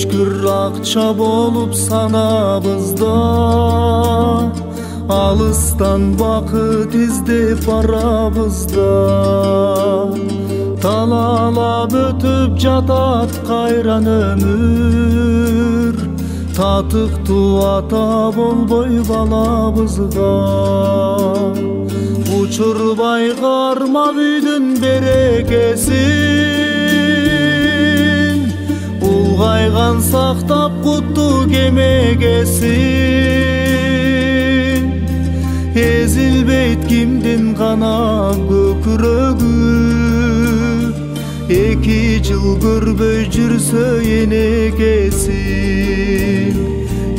өчкүр акча болуп санабызда, алыстан бакыт издеп барабызда. Талалап өтүп жатат кайран өмүр, татыктуу ата болбой балабызга. Учурбай кармап үйдүн берекесин, улгайган сактап кутту кемегесин. Эзилбейт кимдин гана көкүрөгү, эки жыл көрбөй жүрсө энекесин,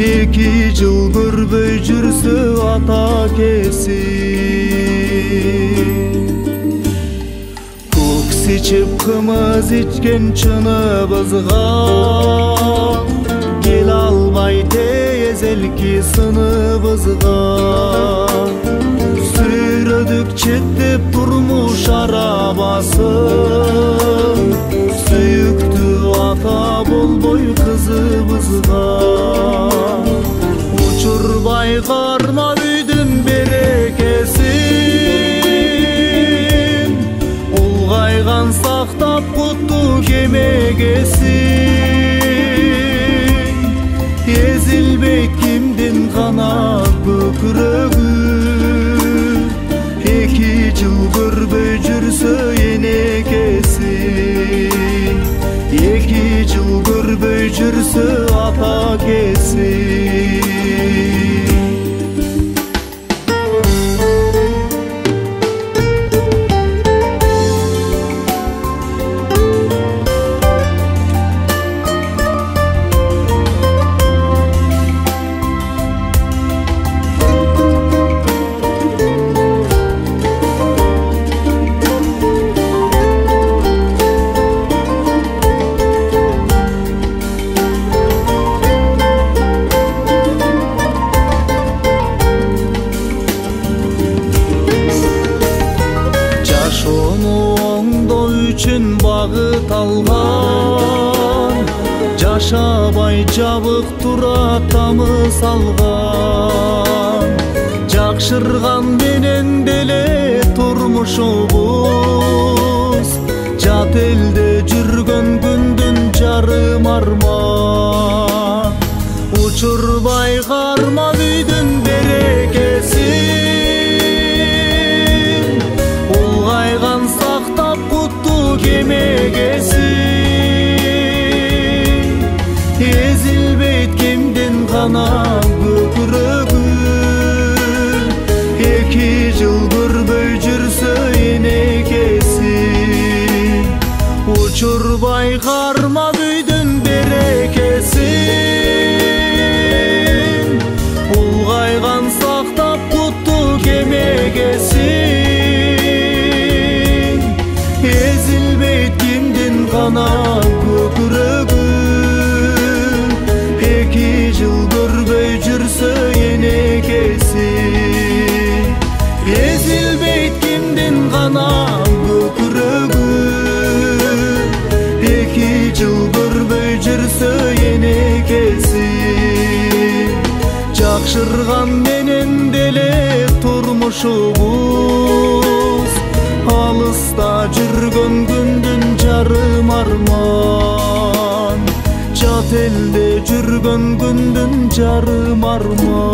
эки жыл көрбөй жүрсө ата кесин. Көк сичип кымыз ичкен чыныбызга, келе албай тезелки сыныбызга. Сүйрөдүк четтеп турмуш арабасын, сүйүктүү ата болбой кызыбызга. Учурбай кармап үйдүн берекесин, улгайган сактап кутту кемегесин. Эзилбейт кимдин гана көкүрөгү, эки жыл көрбөй жүрсө энекесин, эки жыл көрбөй жүрсө ата кесин. Багыт алган, жашабай жабык тура тамыз алган. Жакшырган менен деле турмушубуз, жат элде жүргөн күндүн жарым арман. Учурбай кармап үйдүн берекесин, улгайган сактап кутту кемегесин. Эзилбейт кимдин гана көкүрөгү, эки жыл көрбөй жүрсө энекесин. Учурбай кармап үйдүн берекесин, улгайган сактап кутту кемегесин. Эзилбейт кимдин гана көкүрөгү, эки жыл көрбөй жүрсө энекесин. Эзилбейт кимдин гана көкүрөгү, эки жыл көрбөй жүрсө энекесин. Жакшырган менен деле турмушубуз, алыста жүргөн күндүн жарым арман. Жат элде жүргөн күндүн жарым арман.